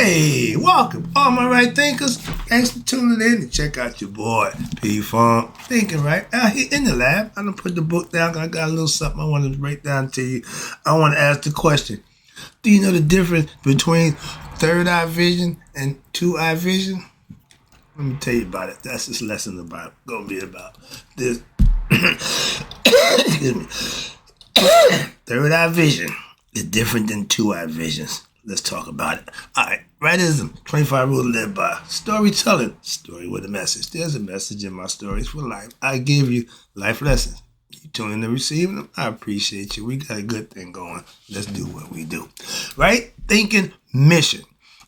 Hey, welcome, all my right thinkers. Thanks for tuning in to check out your boy, P Funk. Thinking right out here in the lab. I done put the book down. I got a little something I want to break down to you. I want to ask the question: do you know the difference between third eye vision and two eye vision? Let me tell you about it. That's this lesson about gonna be about this. Excuse me. Third eye vision is different than two eye visions. Let's talk about it. All right, rightism, 25 rules to live by. Storytelling, story with a message. There's a message in my stories for life. I give you life lessons. You tune in to receive them. I appreciate you. We got a good thing going. Let's do what we do. Right? Thinking mission.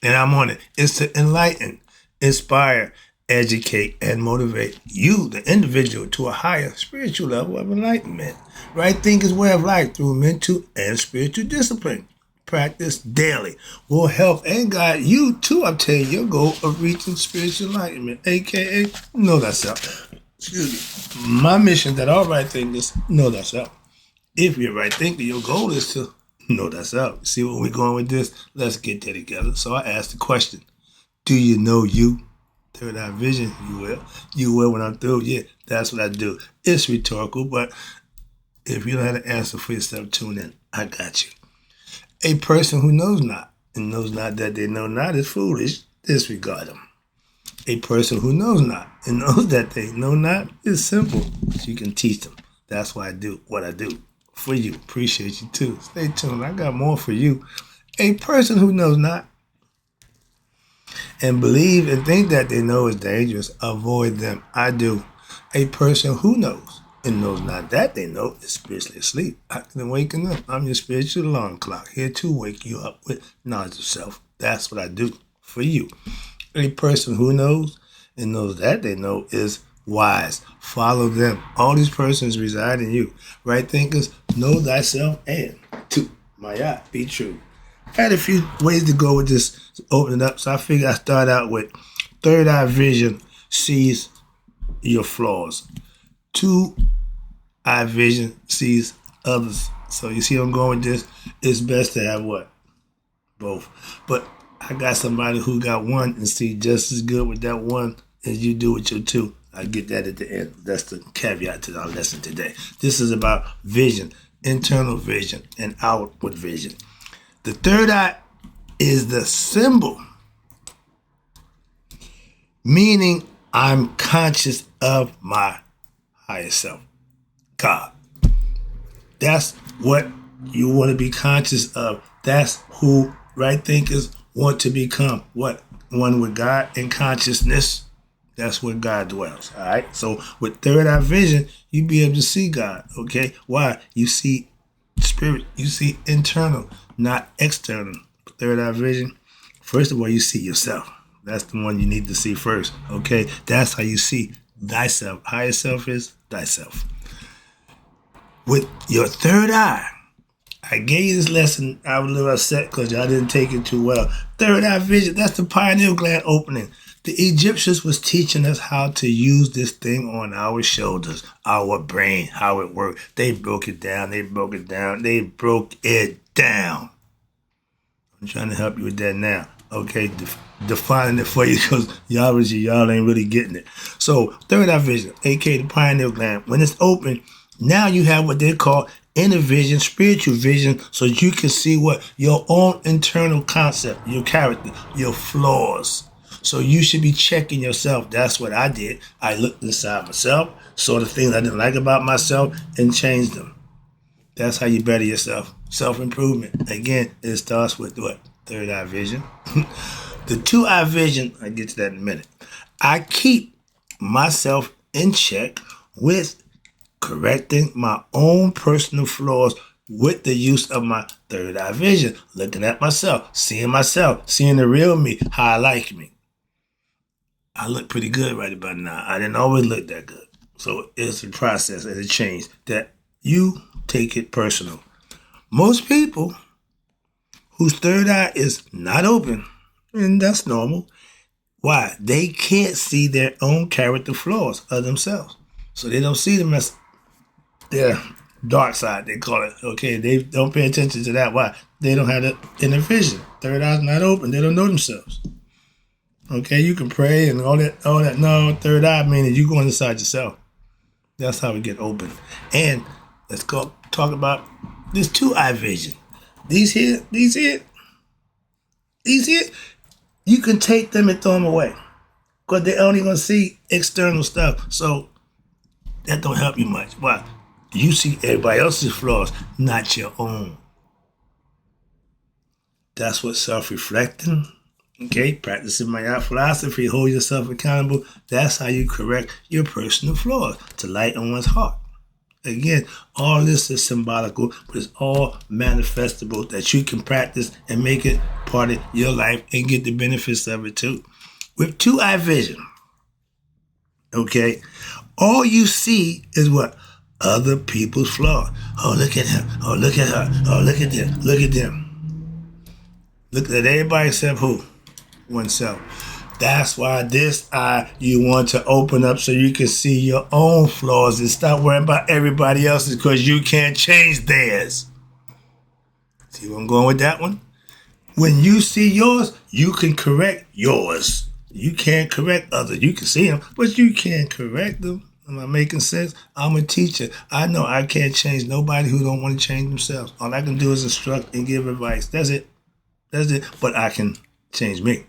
And I'm on it. It's to enlighten, inspire, educate, and motivate you, the individual, to a higher spiritual level of enlightenment. Right thinking way of life through mental and spiritual discipline. Practice daily will help and guide you to obtain your goal of reaching spiritual enlightenment, aka know thyself. Excuse me. My mission that all right thinkers know thyself. If you're right thinker, your goal is to know thyself. See where we're going with this? Let's get that together. So I asked the question: do you know you? Third eye vision, you will. You will when I'm through. Yeah, that's what I do. It's rhetorical, but if you don't have an answer for yourself, tune in. I got you. A person who knows not and knows not that they know not is foolish. Disregard them. A person who knows not and knows that they know not is simple, but you can teach them. That's why I do what I do for you. Appreciate you too. Stay tuned. I got more for you. A person who knows not and believe and think that they know is dangerous, avoid them. I do. A person who knows and knows not that they know is spiritually asleep. Acting and waking up. I'm your spiritual alarm clock, here to wake you up with knowledge of self. That's what I do for you. A person who knows and knows that they know is wise. Follow them. All these persons reside in you. Right thinkers, know thyself and to Maya, be true. I had a few ways to go with this, open it up. So I figured I'd start out with third eye vision sees your flaws. Two eye vision sees others. So you see I'm going with this. It's best to have what? Both. But I got somebody who got one and see just as good with that one as you do with your two. I get that at the end. That's the caveat to our lesson today. This is about vision, internal vision, and outward vision. The third eye is the symbol, meaning I'm conscious of my higher self, God. That's what you want to be conscious of. That's who right thinkers want to become. What? One with God in consciousness. That's where God dwells. All right. So with third eye vision, you be able to see God. Okay. Why? You see spirit. You see internal, not external. Third eye vision. First of all, you see yourself. That's the one you need to see first. Okay. That's how you see thyself. Higher self is thyself. With your third eye, I gave you this lesson. I was a little upset because y'all didn't take it too well. Third eye vision, that's the pineal gland opening. The Egyptians was teaching us how to use this thing on our shoulders, our brain, how it worked. They broke it down. I'm trying to help you with that now. Okay, defining it for you because y'all ain't really getting it. So third eye vision, aka the pineal gland, when it's open, now you have what they call inner vision, spiritual vision, so you can see what your own internal concept, your character, your flaws. So you should be checking yourself. That's what I did. I looked inside myself, saw the things I didn't like about myself, and changed them. That's how you better yourself. Self-improvement. Again, it starts with what? Third eye vision. The two eye vision, I'll get to that in a minute. I keep myself in check with correcting my own personal flaws with the use of my third eye vision. Looking at myself, seeing the real me, how I like me. I look pretty good right about now. I didn't always look that good. So it's a process and a change that you take it personal. Most people whose third eye is not open, and that's normal. Why? They can't see their own character flaws of themselves. So they don't see them as their dark side, they call it. Okay, they don't pay attention to that. Why? They don't have the inner vision. Third eye's not open. They don't know themselves. Okay, you can pray and all that. No, third eye meaning you going inside yourself. That's how we get open. And let's go talk about this 2-eye vision. These here, you can take them and throw them away. Because they're only going to see external stuff. So that don't help you much. Why? You see everybody else's flaws, not your own. That's what self-reflecting, okay, practicing my philosophy, hold yourself accountable. That's how you correct your personal flaws, to light on one's heart. Again, all this is symbolical, but it's all manifestable that you can practice and make it part of your life and get the benefits of it too. With 2-eye vision, okay, all you see is what? Other people's flaws. Oh, look at him. Oh, look at her. Oh, look at them. Look at them. Look at everybody except who? Oneself. That's why this eye you want to open up so you can see your own flaws and stop worrying about everybody else's, because you can't change theirs. See where I'm going with that one? When you see yours, you can correct yours. You can't correct others. You can see them, but you can't correct them. Am I making sense? I'm a teacher. I know I can't change nobody who don't want to change themselves. All I can do is instruct and give advice. That's it. But I can change me.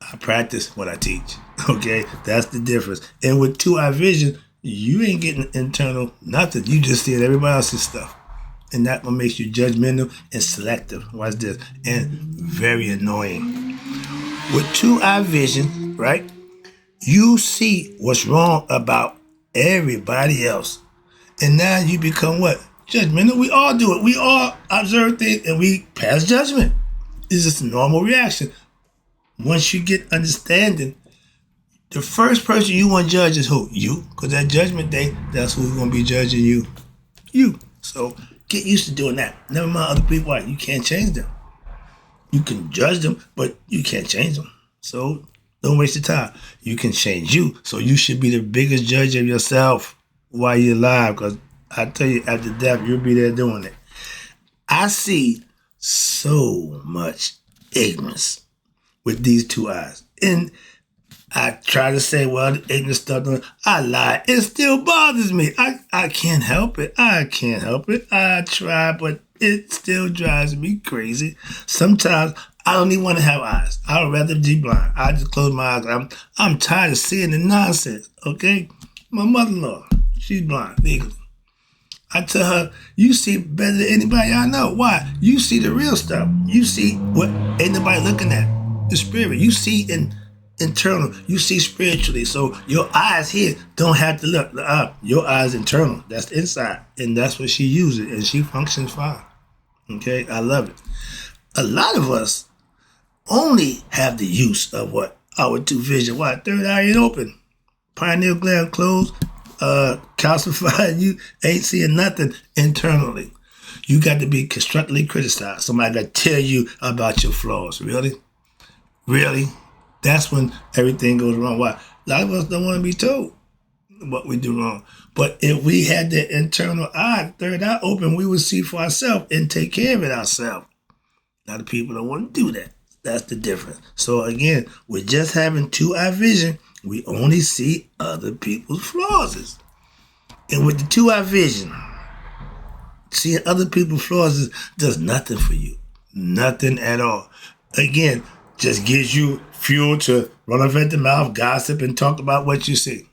I practice what I teach. Okay? That's the difference. And with 2-eye vision, you ain't getting internal nothing. You just seeing everybody else's stuff. And that what makes you judgmental and selective. Watch this. And very annoying. With 2-eye vision, right? You see what's wrong about everybody else. And now you become what? Judgmental. We all do it. We all observe things and we pass judgment. It's just a normal reaction. Once you get understanding, the first person you want to judge is who? You. Because that judgment day, that's who's going to be judging you. You. So get used to doing that. Never mind other people. Why? You can't change them. You can judge them, but you can't change them. So don't waste your time. You can change you. So you should be the biggest judge of yourself while you're alive. Because I tell you, after death, you'll be there doing it. I see so much ignorance with these 2 eyes. And I try to say, well, the ignorant stuff, I lie. It still bothers me. I can't help it. I try, but it still drives me crazy. Sometimes I don't even want to have eyes. I would rather be blind. I just close my eyes. I'm tired of seeing the nonsense, okay? My mother-in-law, she's blind, legally. I tell her, you see better than anybody I know. Why? You see the real stuff. You see what ain't nobody looking at. The spirit. You see internal. You see spiritually. So your eyes here don't have to look. Your eyes internal. That's the inside. And that's what she uses. And she functions fine. Okay? I love it. A lot of us only have the use of what? Our 2 vision. Why? Third eye ain't open. Pineal gland closed. Calcified. You ain't seeing nothing internally. You got to be constructively criticized. Somebody got to tell you about your flaws. Really? Really? That's when everything goes wrong. Why? A lot of us don't want to be told what we do wrong. But if we had the internal eye, third eye open, we would see for ourselves and take care of it ourselves. A lot of people don't want to do that. That's the difference. So again, with just having 2-eye vision, we only see other people's flaws. And with the 2-eye vision, seeing other people's flaws does nothing for you. Nothing at all. Again, just gives you fuel to run off at the mouth, gossip, and talk about what you see.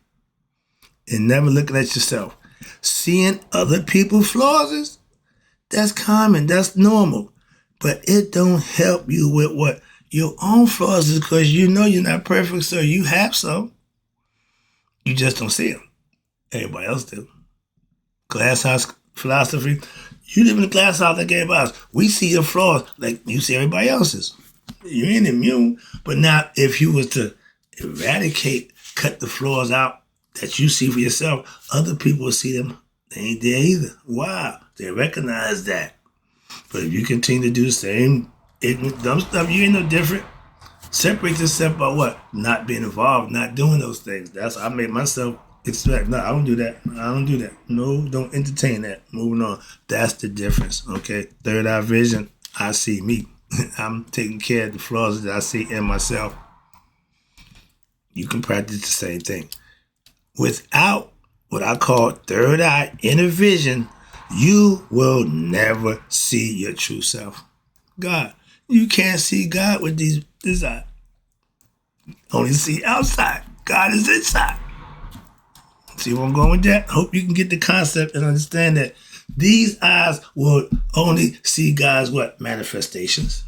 And never looking at yourself. Seeing other people's flaws, that's common, that's normal. But it don't help you with what your own flaws is, because you know you're not perfect, so you have some. You just don't see them. Everybody else do. Glass house philosophy. You live in a glass house like everybody else. We see your flaws like you see everybody else's. You ain't immune. But now if you was to cut the flaws out that you see for yourself, other people will see them. They ain't there either. Wow. They recognize that. But if you continue to do the same ignorant, dumb stuff, you ain't no different. Separate yourself by what? Not being involved, not doing those things. That's I made myself Expect. No, I don't do that. I don't do that. No, don't entertain that. Moving on. That's the difference. Okay. Third eye vision. I see me. I'm taking care of the flaws that I see in myself. You can practice the same thing. Without what I call third eye inner vision, you will never see your true self. God. You can't see God with this eye. Only see outside. God is inside. See where I'm going with that? Hope you can get the concept and understand that these eyes will only see God's what? Manifestations.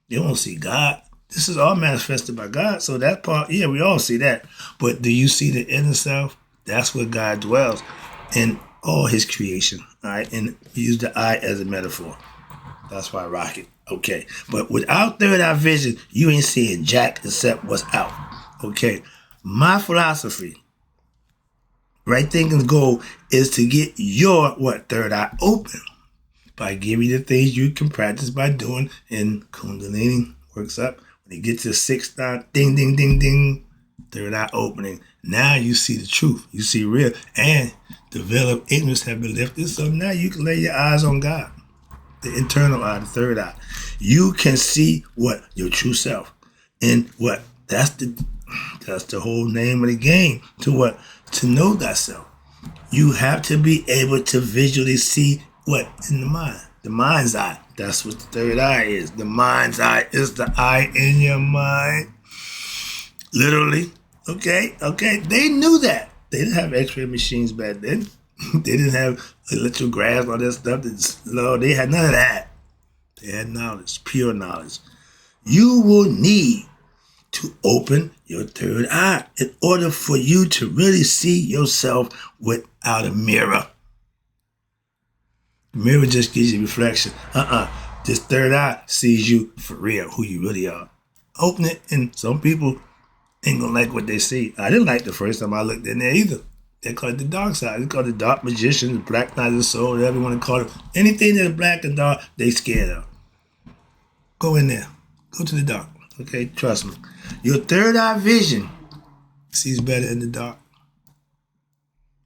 They won't see God. This is all manifested by God. So that part, yeah, we all see that. But do you see the inner self? That's where God dwells in all his creation. All right. And use the eye as a metaphor. That's why I rock it. Okay. But without third eye vision, you ain't seeing jack except what's out. Okay. My philosophy, right thinking's goal is to get your what? Third eye open by giving you the things you can practice by doing in Kundalini. Works up. When you get to the sixth eye, ding, ding, ding, ding, third eye opening. Now you see the truth. You see real. And the veil of ignorance have been lifted. So now you can lay your eyes on God. The internal eye, the third eye. You can see what? Your true self. And what? That's the whole name of the game. To what? To know thyself. You have to be able to visually see what? In the mind. The mind's eye. That's what the third eye is. The mind's eye is the eye in your mind. Literally. Okay. They knew that. They didn't have x-ray machines back then. They didn't have electrographs, all that stuff. No, they had none of that. They had knowledge, pure knowledge. You will need to open your third eye in order for you to really see yourself without a mirror. The mirror just gives you reflection. This third eye sees you for real, who you really are. Open it, and some people ain't gonna like what they see. I didn't like the first time I looked in there either. They call it the dark side. They call it the dark magician, the black night of the soul, whatever you want to call it. Anything that's black and dark, they scared of. Go in there. Go to the dark. Okay, trust me. Your third eye vision sees better in the dark.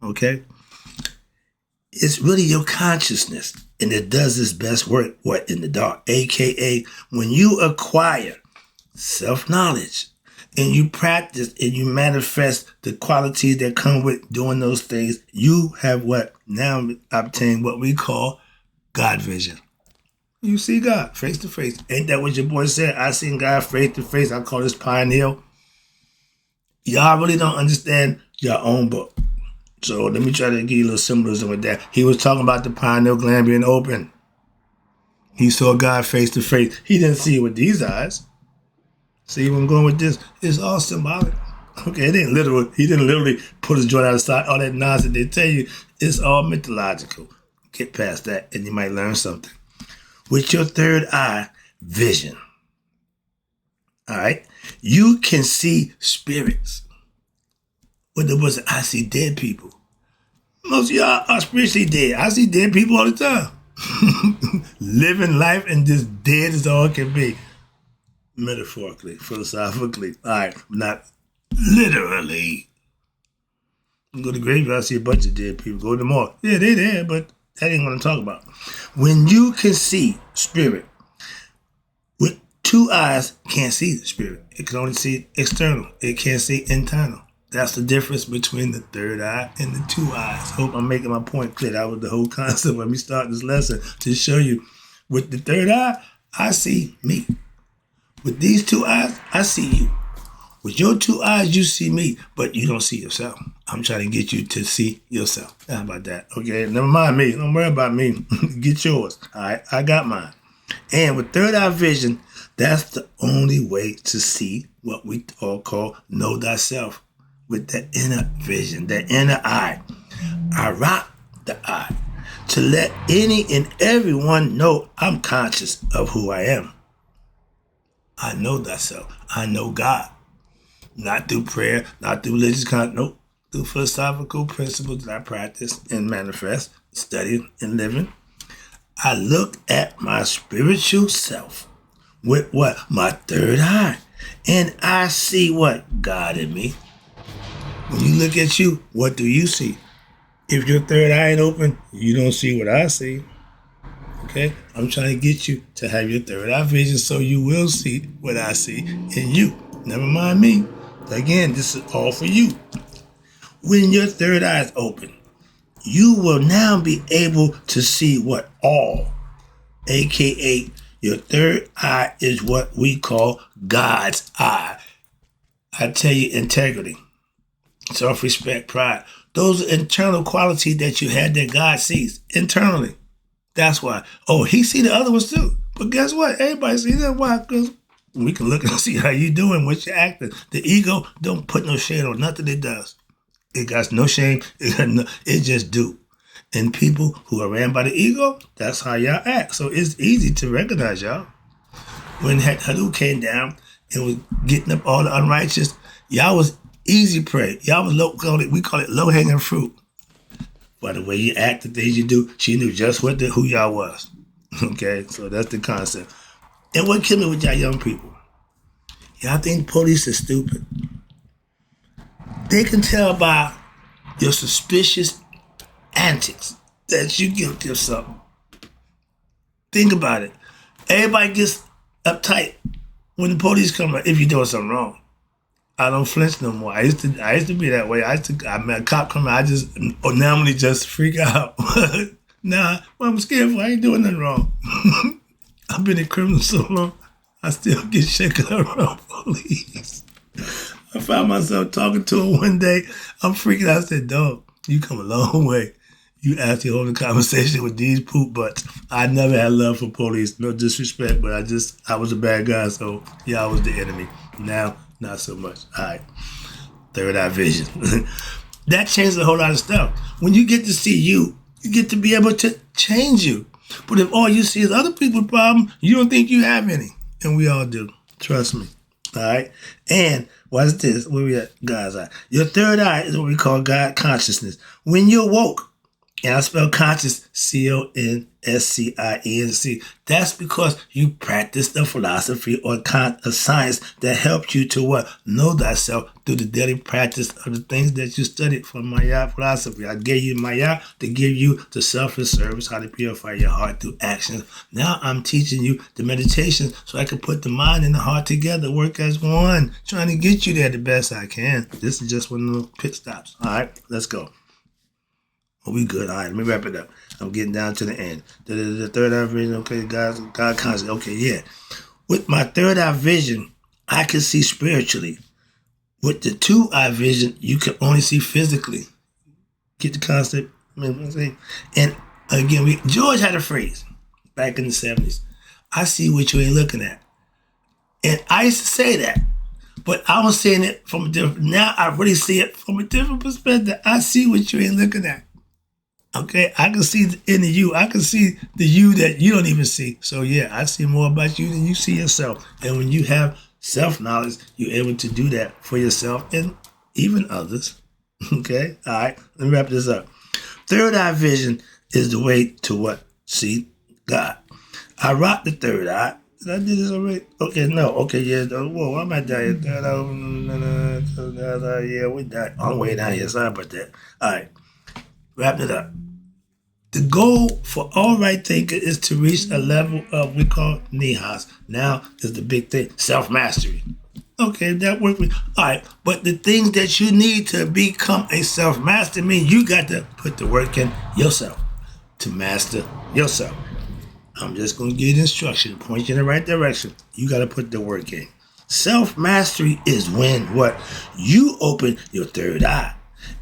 Okay? It's really your consciousness, and it does its best work, what? In the dark. AKA, when you acquire self-knowledge, and you practice and you manifest the qualities that come with doing those things, you have what? Now obtained what we call God vision. You see God face to face. Ain't that what your boy said? I seen God face to face. I call this pioneer. Y'all really don't understand your own book. So let me try to give you a little symbolism with that. He was talking about the pineal gland being open. He saw God face to face. He didn't see it with these eyes. See where I'm going with this? It's all symbolic. Okay, it ain't literal. He didn't literally put his joint outside. All that nonsense they tell you, it's all mythological. Get past that and you might learn something. With your third eye vision, all right, you can see spirits. What was it? I see dead people. Most of y'all are spiritually dead. I see dead people all the time. Living life and just dead as all can be. Metaphorically, philosophically. All right, not literally. You go to the graveyard, I see a bunch of dead people. Go to the mall. Yeah, they're there, but that ain't what I'm talking about. When you can see spirit, with two eyes, can't see the spirit. It can only see external. It can't see internal. That's the difference between the third eye and the two eyes. Hope I'm making my point clear. That was the whole concept when we start this lesson, to show you. With the third eye, I see me. With these two eyes, I see you. With your two eyes, you see me, but you don't see yourself. I'm trying to get you to see yourself. How about that? Okay, never mind me. Don't worry about me. Get yours. All right, I got mine. And with third eye vision, that's the only way to see what we all call know thyself. With that inner vision, that inner eye. I rock the eye to let any and everyone know I'm conscious of who I am. I know thyself. I know God. Not through prayer, not through religious content, nope. Through philosophical principles that I practice and manifest, study and living. I look at my spiritual self with what? My third eye. And I see what? God in me. When you look at you, what do you see? If your third eye ain't open, you don't see what I see. Okay? I'm trying to get you to have your third eye vision so you will see what I see in you. Never mind me. Again, this is all for you. When your third eye is open, you will now be able to see what all, aka your third eye, is what we call God's eye. I tell you, integrity, self-respect, pride. Those are internal qualities that you had that God sees internally. That's why. Oh, he see the other ones too. But guess what? Everybody sees that. Why? Because we can look and see how you doing, what you're acting. The ego don't put no shade on nothing it does. It got no shame. It just do. And people who are ran by the ego, that's how y'all act. So it's easy to recognize y'all. When Hadou came down and was getting up all the unrighteous, y'all was easy prey. Y'all was we call it low-hanging fruit. By the way you act, the things you do, she knew just who y'all was. Okay, so that's the concept. And what killed me with y'all young people? Y'all think police is stupid. They can tell by your suspicious antics that you guilty of something. Think about it. Everybody gets uptight when the police come if you're doing something wrong. I don't flinch no more. I used to be that way. I met a cop come out, I just normally just freak out. Nah, well, I'm scared for I ain't doing nothing wrong. I've been in criminal so long, I still get shaken around police. I found myself talking to him one day. I'm freaking out. I said, dog, you come a long way. You actually hold a conversation with these poop butts. I never had love for police. No disrespect, but I was a bad guy, so yeah, I was the enemy. Now, not so much. All right. Third eye vision. That changes a whole lot of stuff. When you get to see you, you get to be able to change you. But if all you see is other people's problem, you don't think you have any. And we all do. Trust me. All right? And what's this? Where we at? God's eye. Your third eye is what we call God consciousness. When you're woke, and I spell conscious, C-O-N-S-C-I-E-N-C. That's because you practice the philosophy or a science that helps you to what? Know thyself through the daily practice of the things that you studied from Maya philosophy. I gave you Maya to give you the selfless service, how to purify your heart through action. Now I'm teaching you the meditation so I can put the mind and the heart together, work as one, trying to get you there the best I can. This is just one of the pit stops. All right, let's go. Oh, we good. All right, let me wrap it up. I'm getting down to the end. The third eye vision, okay, God conscious. Okay, yeah. With my third eye vision, I can see spiritually. With the 2-eye vision, you can only see physically. Get the concept? And again, George had a phrase back in the 70s. I see what you ain't looking at. And I used to say that. But I was saying it from a different, now I really see it from a different perspective. I see what you ain't looking at. Okay, I can see into you. I can see the you that you don't even see. So yeah, I see more about you than you see yourself. And when you have self-knowledge, you're able to do that for yourself and even others. Okay, all right, let me wrap this up. Third eye vision is the way to what? See God. I rock the third eye. Did I do this already? Okay, no. Okay, yeah. Whoa, I'm at that. Yeah, we died. I'm way down here. Sorry about that. All right. Wrap it up. The goal for all right thinkers is to reach a level of we call nihas. Now is the big thing, self-mastery. Okay, that worked. All right, but the things that you need to become a self-master mean you got to put the work in yourself to master yourself. I'm just going to give you instruction, point you in the right direction. You got to put the work in. Self-mastery is when what? You open your third eye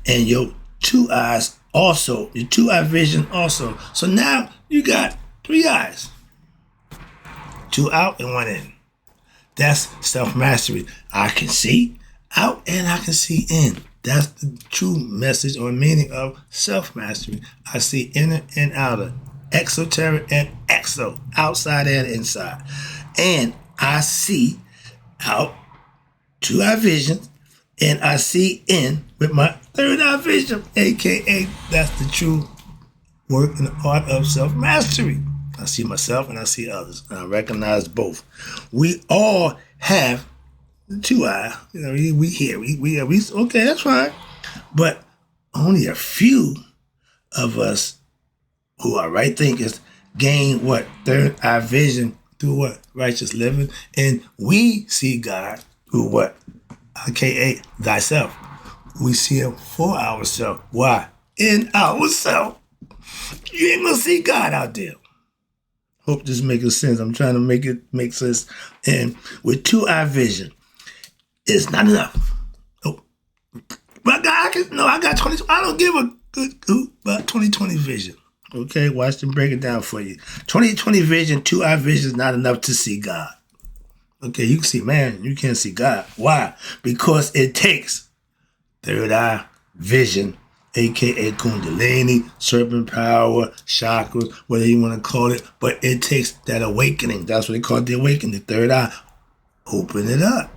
and your 2 eyes also, your 2-eye vision also. So now you got 3 eyes. 2 out and 1 in. That's self-mastery. I can see out and I can see in. That's the true message or meaning of self-mastery. I see inner and outer, exoteric and exo, outside and inside. And I see out 2-eye vision and I see in with my 3rd-eye vision, a.k.a. that's the true work and art of self-mastery. I see myself and I see others, and I recognize both. We all have the 2-eye. You know, we here. We okay, that's right. But only a few of us who are right thinkers gain what? Third eye vision through what? Righteous living. And we see God through what? AKA thyself. We see him for ourselves. Why? In ourselves. You ain't gonna see God out there. Hope this makes sense. I'm trying to make it make sense. And with 2-eye vision, it's not enough. Oh, but I got 20. I don't give a good hoot about 2020 vision. Okay, watch them break it down for you. 2020 vision, 2-eye vision is not enough to see God. Okay, you can see man, you can't see God. Why? Because it takes third eye vision, aka Kundalini, serpent power, chakras, whatever you want to call it. But it takes that awakening. That's what they call it, the awakening. The third eye, open it up.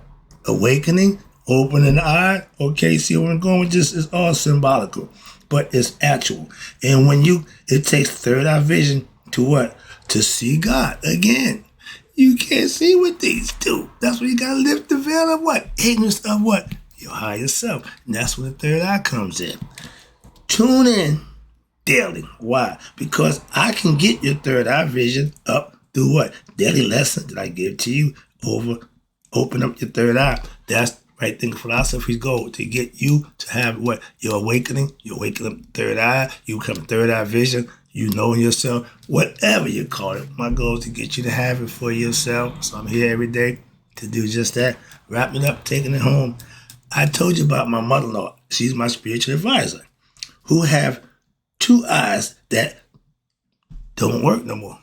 Awakening, opening the eye. Okay, see where I'm going with this? It's all symbolical, but it's actual. And when it takes third eye vision to what? To see God. Again, you can't see what these do. That's why you got to lift the veil of what? Ignorance of what? Your higher self. And that's when the third eye comes in. Tune in daily. Why? Because I can get your third eye vision up through what? Daily lesson that I give to you open up your third eye. That's right thinking philosophy's goal, to get you to have what? Your awakening. You awaken up third eye. You become third eye vision. You know yourself. Whatever you call it. My goal is to get you to have it for yourself. So I'm here every day to do just that. Wrapping it up, taking it home. I told you about my mother-in-law. She's my spiritual advisor, who have 2 eyes that don't work no more.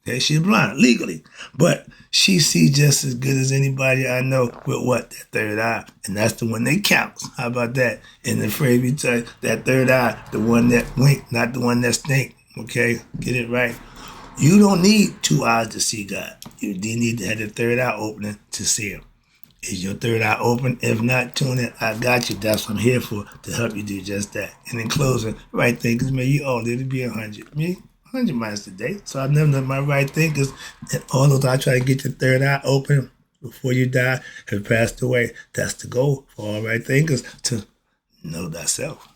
Okay, she's blind legally, but she sees just as good as anybody I know with what? That third eye. And that's the one that counts. How about that? And the phrase we tell you, that third eye, the one that wink, not the one that stink. Okay, get it right. You don't need 2 eyes to see God. You do need to have the third eye opening to see him. Is your third eye open? If not, tune in. I got you. That's what I'm here for, to help you do just that. And in closing, right thinkers, man, you all live to be 100. Me, 100 miles today. So I've never done my right thinkers. And all those I try to get your third eye open before you die have passed away. That's the goal for all right thinkers, to know thyself.